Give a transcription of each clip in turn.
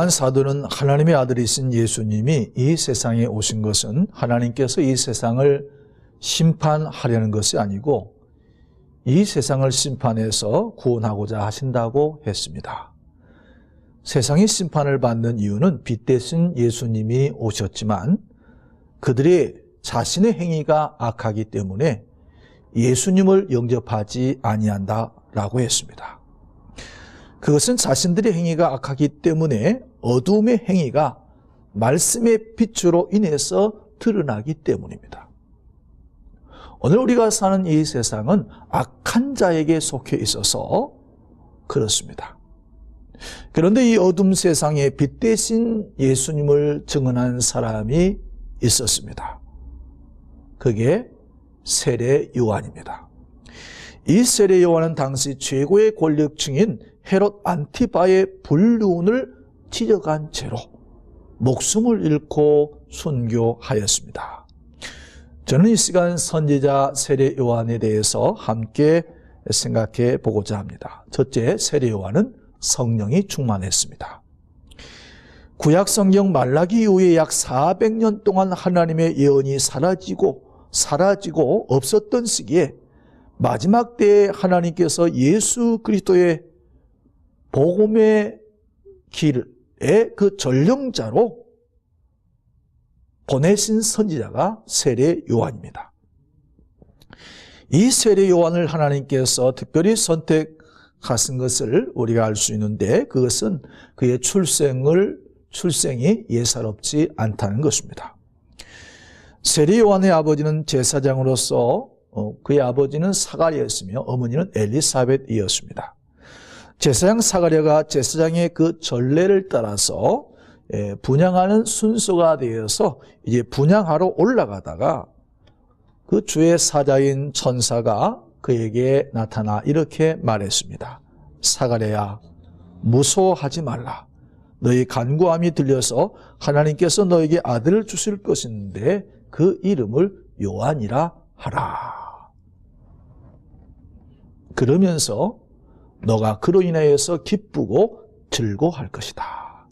요한 사도는 하나님의 아들이신 예수님이 이 세상에 오신 것은 하나님께서 이 세상을 심판하려는 것이 아니고 이 세상을 심판해서 구원하고자 하신다고 했습니다. 세상이 심판을 받는 이유는 빛 대신 예수님이 오셨지만 그들의 자신의 행위가 악하기 때문에 예수님을 영접하지 아니한다라고 했습니다. 그것은 자신들의 행위가 악하기 때문에 어두움의 행위가 말씀의 빛으로 인해서 드러나기 때문입니다. 오늘 우리가 사는 이 세상은 악한 자에게 속해 있어서 그렇습니다. 그런데 이 어둠 세상에 빛 대신 예수님을 증언한 사람이 있었습니다. 그게 세례 요한입니다. 이 세례 요한은 당시 최고의 권력층인 헤롯 안티바의 불륜을 지적한 채로 목숨을 잃고 순교하였습니다. 저는 이 시간 선지자 세례 요한에 대해서 함께 생각해 보고자 합니다. 첫째, 세례 요한은 성령이 충만했습니다. 구약 성경 말라기 이후에 약 400년 동안 하나님의 예언이 사라지고 없었던 시기에 마지막 때에 하나님께서 예수 그리스도의 복음의 길의 그 전령자로 보내신 선지자가 세례 요한입니다. 이 세례 요한을 하나님께서 특별히 선택하신 것을 우리가 알 수 있는데 그것은 그의 출생이 예사롭지 않다는 것입니다. 세례 요한의 아버지는 제사장으로서 그의 아버지는 사가랴였으며 어머니는 엘리사벳이었습니다. 제사장 사가랴가 제사장의 그 전례를 따라서 분향하는 순서가 되어서 이제 분향하러 올라가다가 그 주의 사자인 천사가 그에게 나타나 이렇게 말했습니다. 사가랴야, 무서워하지 말라. 너희 간구함이 들려서 하나님께서 너에게 아들을 주실 것인데 그 이름을 요한이라 하라. 그러면서 너가 그로 인하여서 기쁘고 즐거워할 것이다.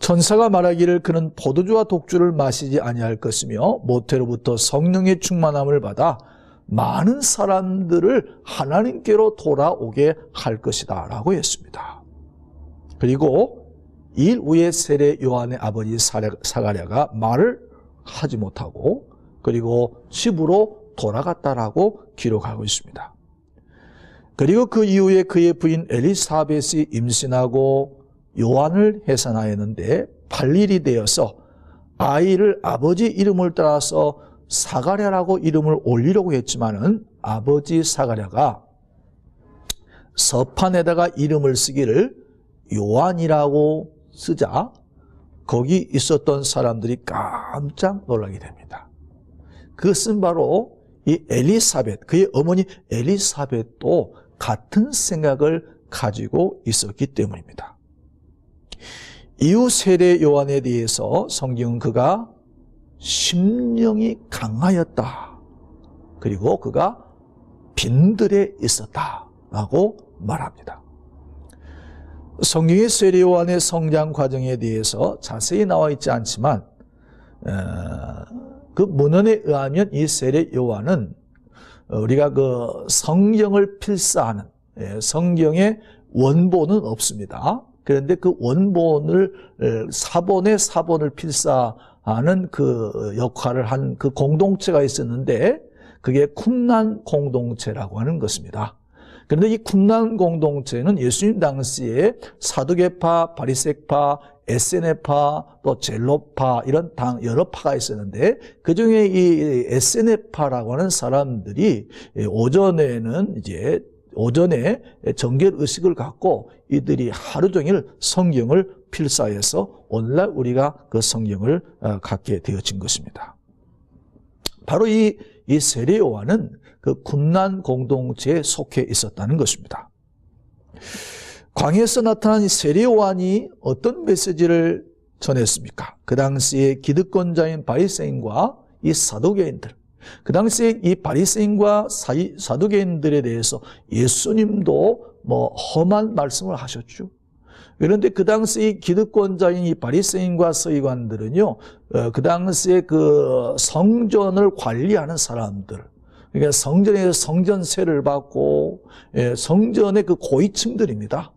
천사가 말하기를 그는 포도주와 독주를 마시지 아니할 것이며 모태로부터 성령의 충만함을 받아 많은 사람들을 하나님께로 돌아오게 할 것이다 라고 했습니다. 그리고 일 후에 세례 요한의 아버지 사가랴가 말을 하지 못하고 그리고 집으로 돌아갔다라고 기록하고 있습니다. 그리고 그 이후에 그의 부인 엘리사벳이 임신하고 요한을 해산하였는데 8일이 되어서 아이를 아버지 이름을 따라서 사가랴라고 이름을 올리려고 했지만은 아버지 사가랴가 서판에다가 이름을 쓰기를 요한이라고 쓰자 거기 있었던 사람들이 깜짝 놀라게 됩니다. 그것은 바로 이 엘리사벳, 그의 어머니 엘리사벳도 같은 생각을 가지고 있었기 때문입니다. 이후 세례 요한에 대해서 성경은 그가 심령이 강하였다. 그리고 그가 빈들에 있었다라고 말합니다. 성경의 세례 요한의 성장 과정에 대해서 자세히 나와 있지 않지만 그 문헌에 의하면 이 세례 요한은 우리가 그 성경을 필사하는 성경의 원본은 없습니다. 그런데 그 원본을 사본을 필사하는 그 역할을 한 그 공동체가 있었는데 그게 쿰란 공동체라고 하는 것입니다. 그런데 이 쿰란 공동체는 예수님 당시에 사두개파, 바리새파, 에세네파, 또 젤로파 이런 여러 파가 있었는데 그중에 이 에세네파라고 하는 사람들이 오전에 정결 의식을 갖고 이들이 하루 종일 성경을 필사해서 오늘날 우리가 그 성경을 갖게 되어진 것입니다. 바로 이 세례 요한은 그 쿰란 공동체에 속해 있었다는 것입니다. 광야에서 나타난 이 세례 요한이 어떤 메시지를 전했습니까? 그 당시에 기득권자인 바리새인과 이 사두개인들, 그 당시에 이 바리새인과 사두개인들에 대해서 예수님도 험한 말씀을 하셨죠. 그런데 그 당시 기득권자인 이 바리새인과 서기관들은요, 그 당시에 그 성전을 관리하는 사람들, 그러니까 성전에서 성전세를 받고, 성전의 그 고위층들입니다.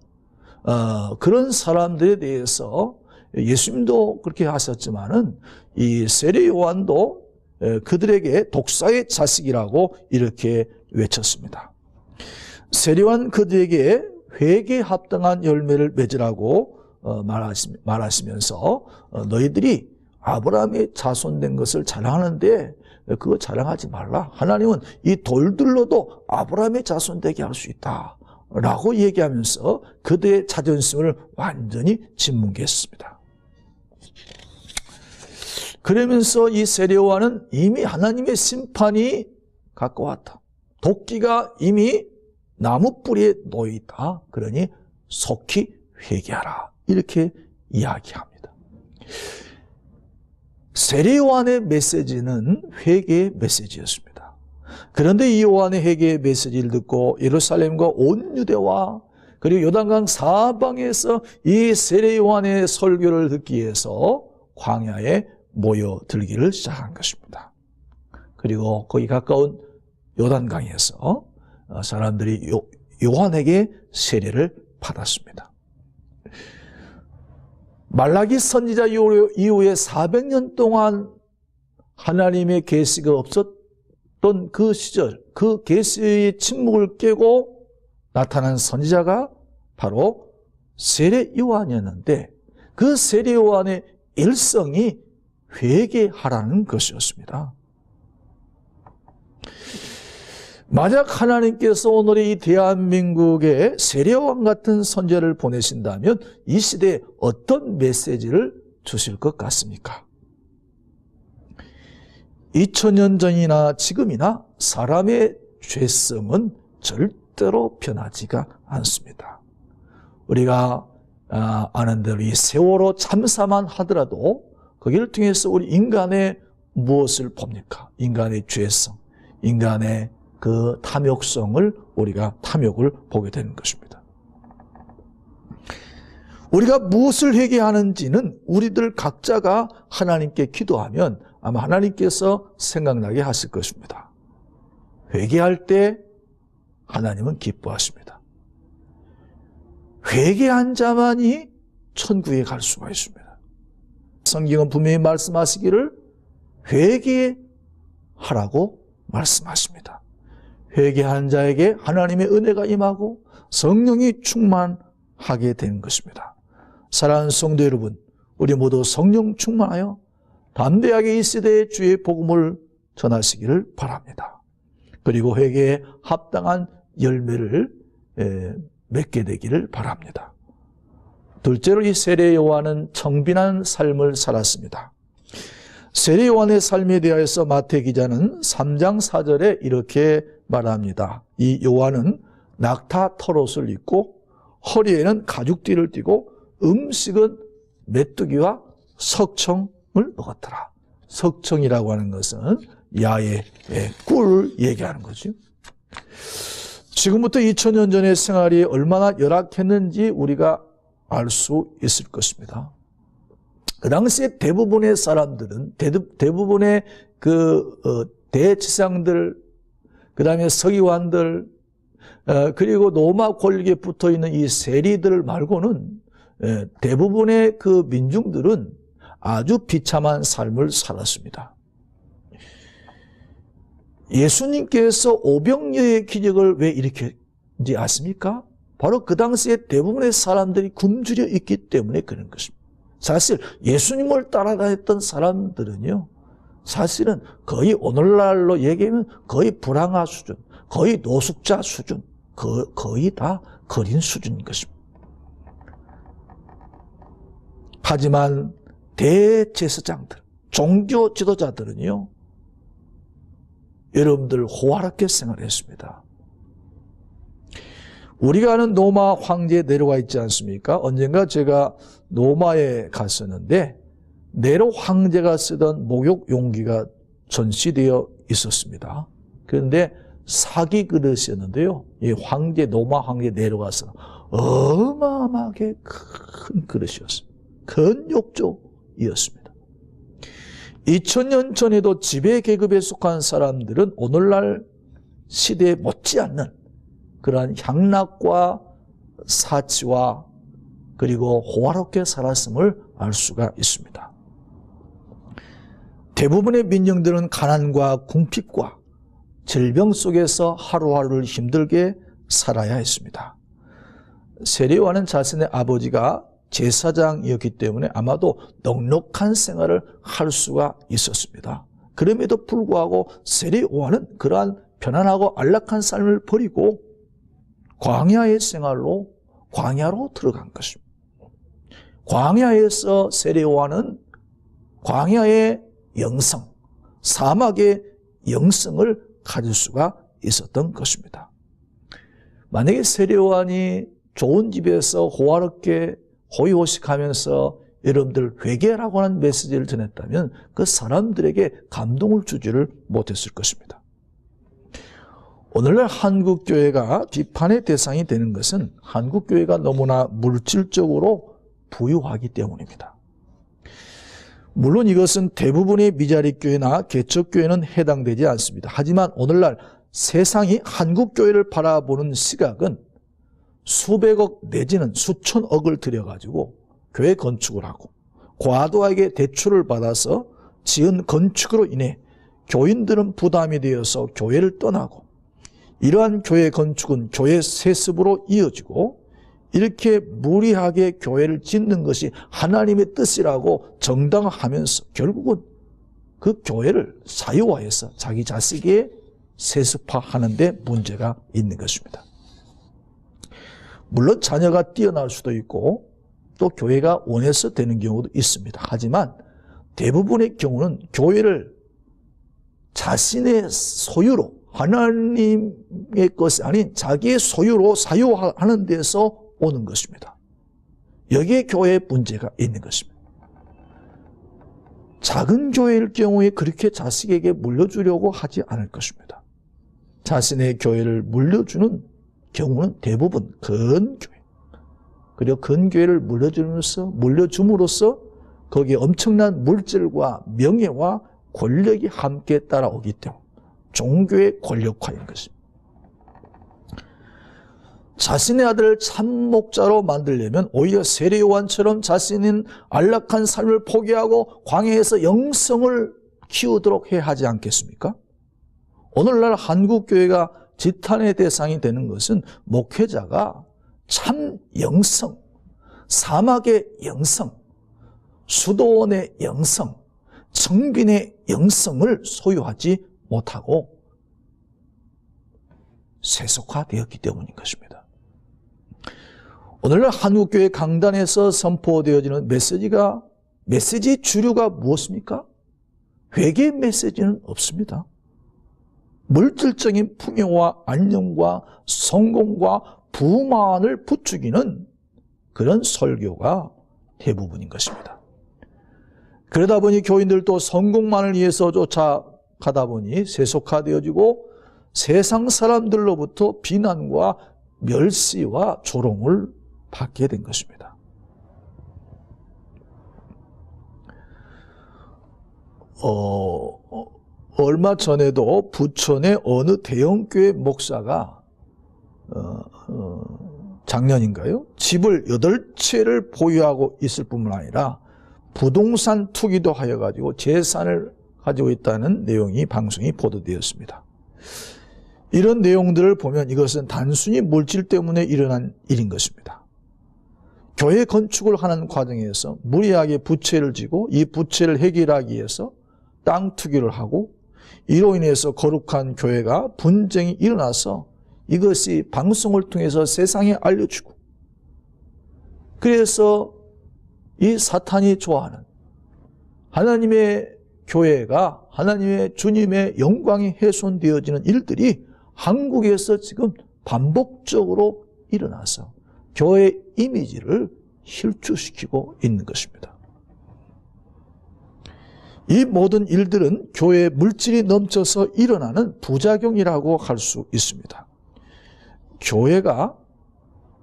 그런 사람들에 대해서 예수님도 그렇게 하셨지만은 이 세례 요한도 그들에게 독사의 자식이라고 이렇게 외쳤습니다. 세례 요한 그들에게 회개에 합당한 열매를 맺으라고 말하시면서 너희들이 아브라함의 자손된 것을 자랑하는데 그거 자랑하지 말라. 하나님은 이 돌들로도 아브라함의 자손되게 할 수 있다 라고 얘기하면서 그들의 자존심을 완전히 짓뭉개 했습니다. 그러면서 이 세례 요한은 이미 하나님의 심판이 가까웠다. 도끼가 이미 나무 뿌리에 놓여있다. 그러니 속히 회개하라. 이렇게 이야기합니다. 세례 요한의 메시지는 회개의 메시지였습니다. 그런데 이 요한의 회개의 메시지를 듣고 예루살렘과 온 유대와 그리고 요단강 사방에서 이 세례 요한의 설교를 듣기 위해서 광야에 모여들기를 시작한 것입니다. 그리고 거기 가까운 요단강에서 사람들이 요한에게 세례를 받았습니다. 말라기 선지자 이후에 400년 동안 하나님의 계시가 없었던 그 시절, 그 계시의 침묵을 깨고 나타난 선지자가 바로 세례 요한이었는데 그 세례 요한의 일성이 회개하라는 것이었습니다. 만약 하나님께서 오늘 이 대한민국에 세례 요한 같은 선지자를 보내신다면 이 시대에 어떤 메시지를 주실 것 같습니까? 2000년 전이나 지금이나 사람의 죄성은 절대로 변하지가 않습니다. 우리가 아는 대로 이 세월호 참사만 하더라도 거기를 통해서 우리 인간의 무엇을 봅니까? 인간의 죄성, 인간의 그 탐욕성을 우리가 탐욕을 보게 되는 것입니다. 우리가 무엇을 회개하는지는 우리들 각자가 하나님께 기도하면 아마 하나님께서 생각나게 하실 것입니다. 회개할 때 하나님은 기뻐하십니다. 회개한 자만이 천국에 갈 수가 있습니다. 성경은 분명히 말씀하시기를 회개하라고 말씀하십니다. 회개한 자에게 하나님의 은혜가 임하고 성령이 충만하게 되는 것입니다. 사랑하는 성도 여러분, 우리 모두 성령 충만하여 담대하게 이 시대에 주의 복음을 전하시기를 바랍니다. 그리고 회개에 합당한 열매를 맺게 되기를 바랍니다. 둘째로 이 세례 요한은 청빈한 삶을 살았습니다. 세례 요한의 삶에 대하여서 마태 기자는 3장 4절에 이렇게 말합니다. 이 요한은 낙타 털옷을 입고 허리에는 가죽띠를 띠고 음식은 메뚜기와 석청을 먹었더라. 석청이라고 하는 것은 야의 꿀을 얘기하는 거죠. 지금부터 2000년 전의 생활이 얼마나 열악했는지 우리가 알 수 있을 것입니다. 그 당시에 대부분의 사람들은 대부분의 대지상들, 그 다음에 서기관들, 그리고 로마 권력에 붙어 있는 이 세리들 말고는 대부분의 그 민중들은 아주 비참한 삶을 살았습니다. 예수님께서 오병이어의 기적을 왜 일으켰는지 아십니까? 바로 그 당시에 대부분의 사람들이 굶주려 있기 때문에 그런 것입니다. 사실 예수님을 따라다녔던 사람들은요, 사실은 거의 오늘날로 얘기하면 거의 불황화 수준, 거의 노숙자 수준, 거의 다 거린 수준인 것입니다. 하지만 대제사장들, 종교 지도자들은요, 여러분들 호화롭게 생활했습니다. 우리가 아는 로마 황제에 내려가 있지 않습니까? 언젠가 제가 로마에 갔었는데 네로 황제가 쓰던 목욕 용기가 전시되어 있었습니다. 그런데 사기 그릇이었는데요. 이 로마 황제 내려가서 어마어마하게 큰 그릇이었습니다. 큰 욕조이었습니다. 2000년 전에도 지배계급에 속한 사람들은 오늘날 시대에 못지않는 그러한 향락과 사치와 그리고 호화롭게 살았음을 알 수가 있습니다. 대부분의 민족들은 가난과 궁핍과 질병 속에서 하루하루를 힘들게 살아야 했습니다. 세례요한은 자신의 아버지가 제사장이었기 때문에 아마도 넉넉한 생활을 할 수가 있었습니다. 그럼에도 불구하고 세례요한은 그러한 편안하고 안락한 삶을 버리고 광야의 생활로 광야로 들어간 것입니다. 광야에서 세례요한은 광야의 영성, 사막의 영성을 가질 수가 있었던 것입니다. 만약에 세례요한이 좋은 집에서 호화롭게 호의호식하면서 여러분들 회개라고 하는 메시지를 전했다면 그 사람들에게 감동을 주지를 못했을 것입니다. 오늘날 한국교회가 비판의 대상이 되는 것은 한국교회가 너무나 물질적으로 부유하기 때문입니다. 물론 이것은 대부분의 미자립교회나 개척교회는 해당되지 않습니다. 하지만 오늘날 세상이 한국교회를 바라보는 시각은 수백억 내지는 수천억을 들여가지고 교회 건축을 하고 과도하게 대출을 받아서 지은 건축으로 인해 교인들은 부담이 되어서 교회를 떠나고 이러한 교회 건축은 교회 세습으로 이어지고 이렇게 무리하게 교회를 짓는 것이 하나님의 뜻이라고 정당화하면서 결국은 그 교회를 사유화해서 자기 자식에 세습화하는 데 문제가 있는 것입니다. 물론 자녀가 뛰어날 수도 있고 또 교회가 원해서 되는 경우도 있습니다. 하지만 대부분의 경우는 교회를 자신의 소유로 하나님의 것이 아닌 자기의 소유로 사유하는 데서 오는 것입니다. 여기에 교회에 문제가 있는 것입니다. 작은 교회일 경우에 그렇게 자식에게 물려주려고 하지 않을 것입니다. 자신의 교회를 물려주는 경우는 대부분 큰 교회, 그리고 큰 교회를 물려줌으로써 거기에 엄청난 물질과 명예와 권력이 함께 따라오기 때문에 종교의 권력화인 것입니다. 자신의 아들을 참목자로 만들려면 오히려 세례요한처럼 자신은 안락한 삶을 포기하고 광야에서 영성을 키우도록 해야 하지 않겠습니까? 오늘날 한국교회가 지탄의 대상이 되는 것은 목회자가 참 영성, 사막의 영성, 수도원의 영성, 청빈의 영성을 소유하지 못하고 세속화되었기 때문인 것입니다. 오늘날 한국교회 강단에서 선포되어지는 메시지 주류가 무엇입니까? 회개 메시지는 없습니다. 물질적인 풍요와 안녕과 성공과 부만을 부추기는 그런 설교가 대부분인 것입니다. 그러다 보니 교인들도 성공만을 위해서 쫓아가다 보니 세속화되어지고 세상 사람들로부터 비난과 멸시와 조롱을 받게 된 것입니다. 얼마 전에도 부천의 어느 대형교회 목사가 작년인가요? 집을 8채를 보유하고 있을 뿐만 아니라 부동산 투기도 하여가지고 재산을 가지고 있다는 내용이 방송이 보도되었습니다. 이런 내용들을 보면 이것은 단순히 물질 때문에 일어난 일인 것입니다. 교회 건축을 하는 과정에서 무리하게 부채를 지고 이 부채를 해결하기 위해서 땅 투기를 하고 이로 인해서 거룩한 교회가 분쟁이 일어나서 이것이 방송을 통해서 세상에 알려주고 그래서 이 사탄이 좋아하는 하나님의 교회가 하나님의 주님의 영광이 훼손되어지는 일들이 한국에서 지금 반복적으로 일어나서 교회의 이미지를 실추시키고 있는 것입니다. 이 모든 일들은 교회의 물질이 넘쳐서 일어나는 부작용이라고 할 수 있습니다. 교회가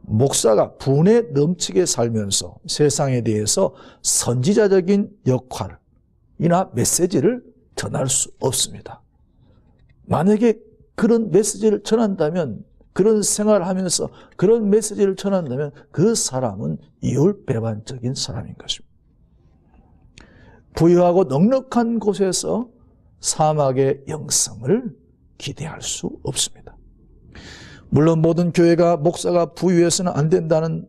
목사가 분에 넘치게 살면서 세상에 대해서 선지자적인 역할이나 메시지를 전할 수 없습니다. 만약에 그런 메시지를 전한다면, 그런 생활을 하면서 그런 메시지를 전한다면 그 사람은 이율배반적인 사람인 것입니다. 부유하고 넉넉한 곳에서 사막의 영성을 기대할 수 없습니다. 물론 모든 교회가 목사가 부유해서는 안 된다는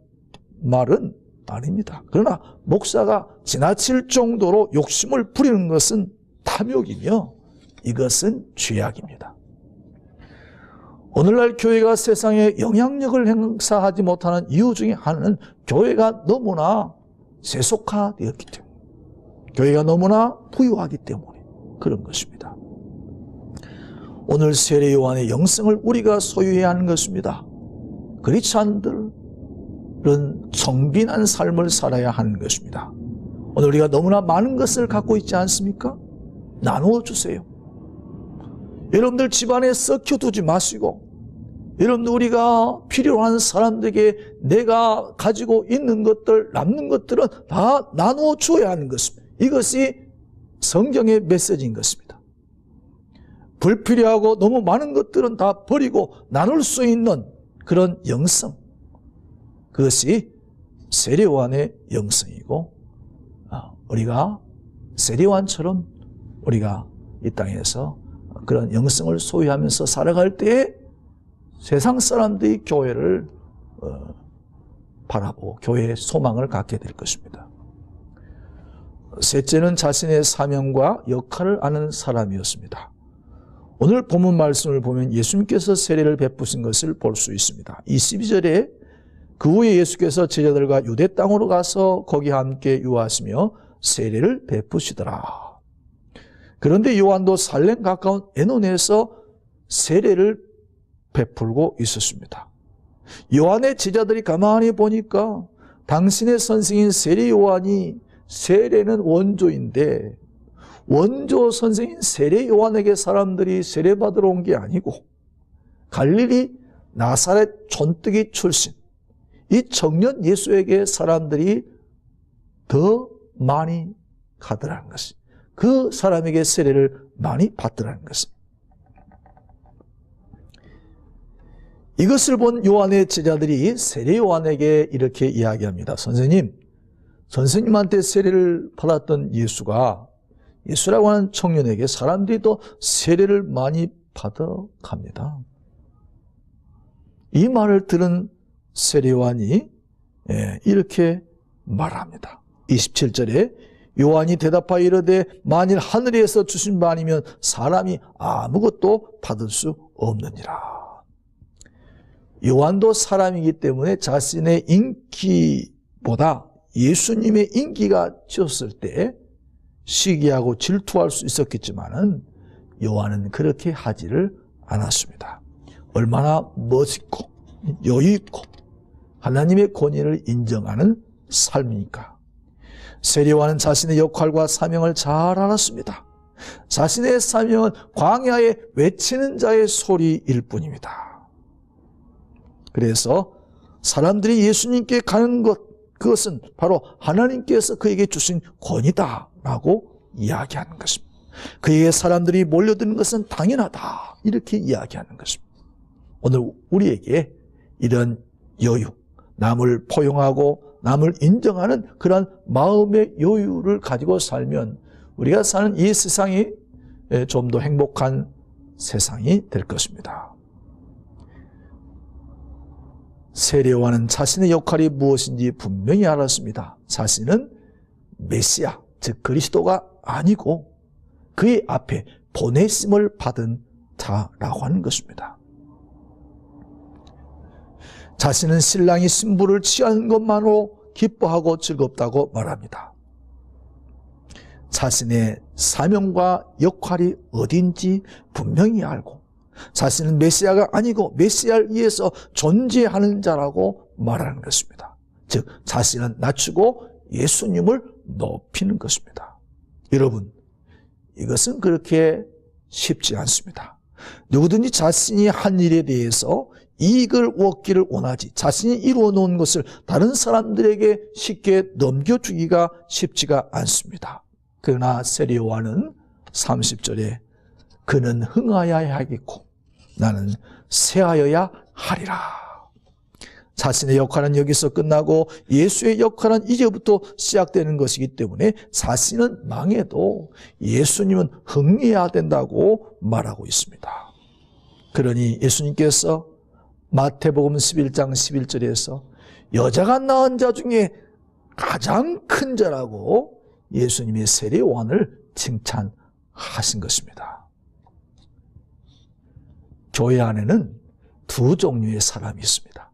말은 아닙니다. 그러나 목사가 지나칠 정도로 욕심을 부리는 것은 탐욕이며 이것은 죄악입니다. 오늘날 교회가 세상에 영향력을 행사하지 못하는 이유 중에 하나는 교회가 너무나 세속화되었기 때문에, 교회가 너무나 부유하기 때문에 그런 것입니다. 오늘 세례 요한의 영성을 우리가 소유해야 하는 것입니다. 그리스도인들은 청빈한 삶을 살아야 하는 것입니다. 오늘 우리가 너무나 많은 것을 갖고 있지 않습니까? 나누어 주세요. 여러분들 집안에 썩혀두지 마시고, 여러분들 우리가 필요한 사람들에게 내가 가지고 있는 것들, 남는 것들은 다 나누어 주어야 하는 것입니다. 이것이 성경의 메시지인 것입니다. 불필요하고 너무 많은 것들은 다 버리고 나눌 수 있는 그런 영성, 그것이 세례 요한의 영성이고, 우리가 세례 요한처럼 우리가 이 땅에서 그런 영성을 소유하면서 살아갈 때에 세상 사람들이 교회를 바라보고 교회의 소망을 갖게 될 것입니다. 셋째는 자신의 사명과 역할을 아는 사람이었습니다. 오늘 본문 말씀을 보면 예수님께서 세례를 베푸신 것을 볼 수 있습니다. 22절에 그 후에 예수께서 제자들과 유대 땅으로 가서 거기 함께 유하시며 세례를 베푸시더라. 그런데 요한도 살렘 가까운 에논에서 세례를 베풀고 있었습니다. 요한의 제자들이 가만히 보니까 당신의 선생인 세례 요한이, 세례는 원조인데 원조 선생인 세례 요한에게 사람들이 세례받으러 온 게 아니고 갈릴리 나사렛 촌뜨기 출신 이 청년 예수에게 사람들이 더 많이 가더라는 것이, 그 사람에게 세례를 많이 받더라는 것입니다. 이것을 본 요한의 제자들이 세례 요한에게 이렇게 이야기합니다. 선생님한테 세례를 받았던 예수라고 하는 청년에게 사람들이 또 세례를 많이 받아갑니다. 이 말을 들은 세례 요한이 이렇게 말합니다. 27절에 요한이 대답하여 이르되 만일 하늘에서 주신 바 아니면 사람이 아무것도 받을 수 없느니라. 요한도 사람이기 때문에 자신의 인기보다 예수님의 인기가 졌을 때 시기하고 질투할 수 있었겠지만은 요한은 그렇게 하지를 않았습니다. 얼마나 멋있고 여유 있고 하나님의 권위를 인정하는 삶이니까. 세례 요한은 자신의 역할과 사명을 잘 알았습니다. 자신의 사명은 광야에 외치는 자의 소리일 뿐입니다. 그래서 사람들이 예수님께 가는 그것은 바로 하나님께서 그에게 주신 권위다라고 이야기하는 것입니다. 그에게 사람들이 몰려드는 것은 당연하다, 이렇게 이야기하는 것입니다. 오늘 우리에게 이런 여유, 남을 포용하고 남을 인정하는 그런 마음의 여유를 가지고 살면 우리가 사는 이 세상이 좀 더 행복한 세상이 될 것입니다. 세례 요한은 자신의 역할이 무엇인지 분명히 알았습니다. 자신은 메시아, 즉 그리스도가 아니고 그의 앞에 보내심을 받은 자라고 하는 것입니다. 자신은 신랑이 신부를 취하는 것만으로 기뻐하고 즐겁다고 말합니다. 자신의 사명과 역할이 어딘지 분명히 알고 자신은 메시아가 아니고 메시아를 위해서 존재하는 자라고 말하는 것입니다. 즉 자신은 낮추고 예수님을 높이는 것입니다. 여러분, 이것은 그렇게 쉽지 않습니다. 누구든지 자신이 한 일에 대해서 이익을 얻기를 원하지 자신이 이루어 놓은 것을 다른 사람들에게 쉽게 넘겨주기가 쉽지가 않습니다. 그러나 세례 요한은 30절에 그는 흥하여야 하겠고 나는 쇠하여야 하리라. 자신의 역할은 여기서 끝나고 예수의 역할은 이제부터 시작되는 것이기 때문에 자신은 망해도 예수님은 흥해야 된다고 말하고 있습니다. 그러니 예수님께서 마태복음 11장 11절에서 여자가 낳은 자 중에 가장 큰 자라고 예수님이 세례 요한을 칭찬하신 것입니다. 교회 안에는 두 종류의 사람이 있습니다.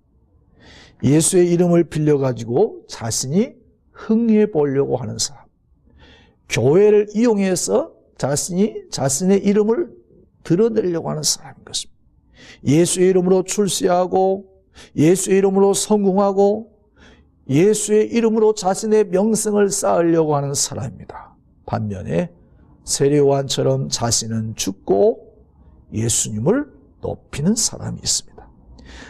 예수의 이름을 빌려가지고 자신이 흥해 보려고 하는 사람. 교회를 이용해서 자신의 이름을 드러내려고 하는 사람인 것입니다. 예수의 이름으로 출세하고 예수의 이름으로 성공하고 예수의 이름으로 자신의 명성을 쌓으려고 하는 사람입니다. 반면에 세례 요한처럼 자신은 죽고 예수님을 높이는 사람이 있습니다.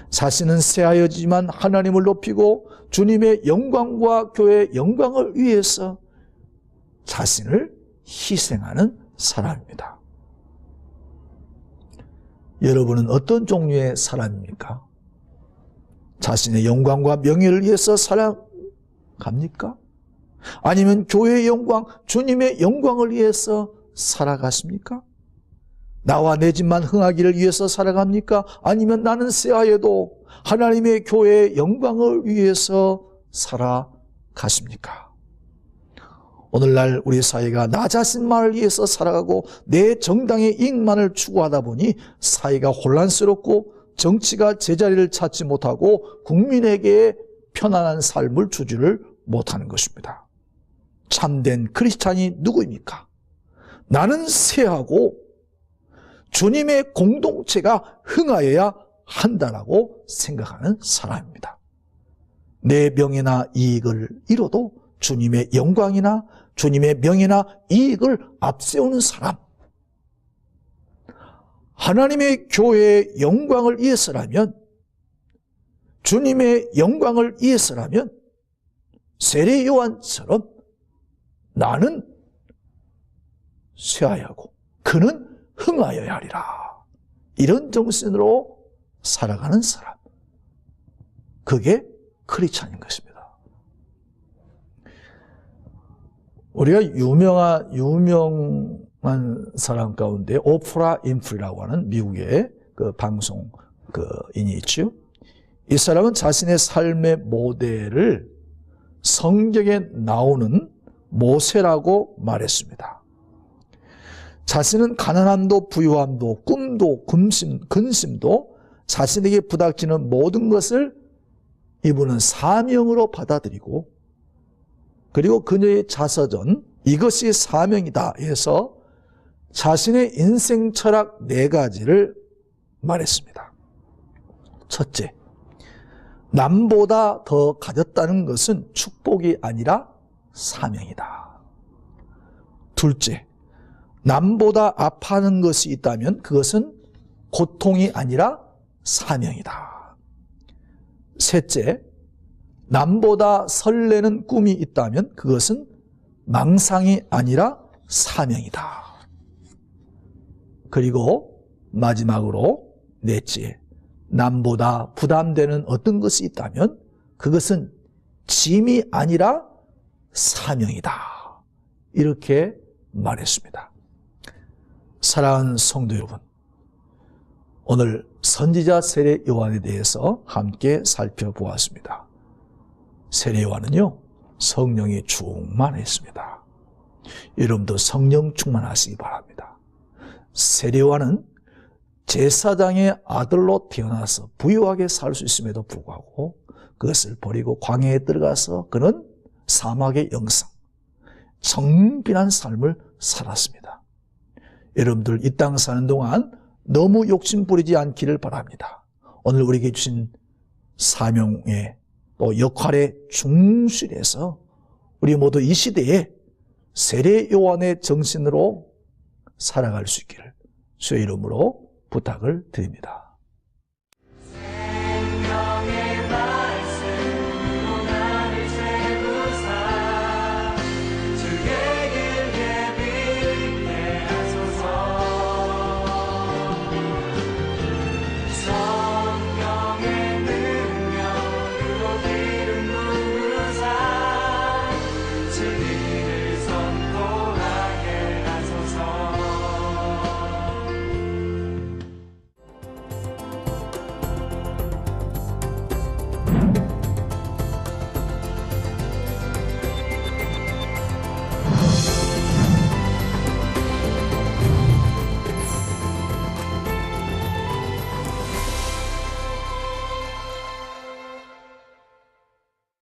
자신은 쇠하여지만 하나님을 높이고 주님의 영광과 교회의 영광을 위해서 자신을 희생하는 사람입니다. 여러분은 어떤 종류의 사람입니까? 자신의 영광과 명예를 위해서 살아갑니까? 아니면 교회의 영광, 주님의 영광을 위해서 살아가십니까? 나와 내 집만 흥하기를 위해서 살아갑니까? 아니면 나는 쇠하여도 하나님의 교회의 영광을 위해서 살아가십니까? 오늘날 우리 사회가 나 자신만을 위해서 살아가고 내 정당의 이익만을 추구하다 보니 사회가 혼란스럽고 정치가 제자리를 찾지 못하고 국민에게 편안한 삶을 주지를 못하는 것입니다. 참된 크리스찬이 누구입니까? 나는 쇠하고 주님의 공동체가 흥하여야 한다라고 생각하는 사람입니다. 내 명예나 이익을 잃어도 주님의 영광이나 주님의 명예나 이익을 앞세우는 사람. 하나님의 교회의 영광을 위해서라면, 주님의 영광을 위해서라면 세례 요한처럼 나는 쇠하여고 그는 흥하여야 하리라. 이런 정신으로 살아가는 사람. 그게 크리스찬인 것입니다. 우리가 유명한 사람 가운데 오프라 윈프리라고 하는 미국의 그 방송인이 있죠. 이 사람은 자신의 삶의 모델을 성경에 나오는 모세라고 말했습니다. 자신은 가난함도 부유함도 꿈도 근심도 자신에게 부닥치는 모든 것을 이분은 사명으로 받아들이고 그리고 그녀의 자서전 이것이 사명이다 해서 자신의 인생 철학 4가지를 말했습니다. 첫째, 남보다 더 가졌다는 것은 축복이 아니라 사명이다. 둘째, 남보다 아파하는 것이 있다면 그것은 고통이 아니라 사명이다. 셋째, 남보다 설레는 꿈이 있다면 그것은 망상이 아니라 사명이다. 그리고 마지막으로 넷째, 남보다 부담되는 어떤 것이 있다면 그것은 짐이 아니라 사명이다. 이렇게 말했습니다. 사랑하는 성도 여러분, 오늘 선지자 세례 요한에 대해서 함께 살펴보았습니다. 세례 요한은요, 성령이 충만했습니다. 여러분도 성령 충만하시기 바랍니다. 세례 요한은 제사장의 아들로 태어나서 부유하게 살 수 있음에도 불구하고 그것을 버리고 광야에 들어가서 그는 사막의 영성, 정빈한 삶을 살았습니다. 여러분들 이 땅 사는 동안 너무 욕심 부리지 않기를 바랍니다. 오늘 우리에게 주신 사명에 또 역할에 충실해서 우리 모두 이 시대에 세례 요한의 정신으로 살아갈 수 있기를 주의 이름으로 부탁을 드립니다.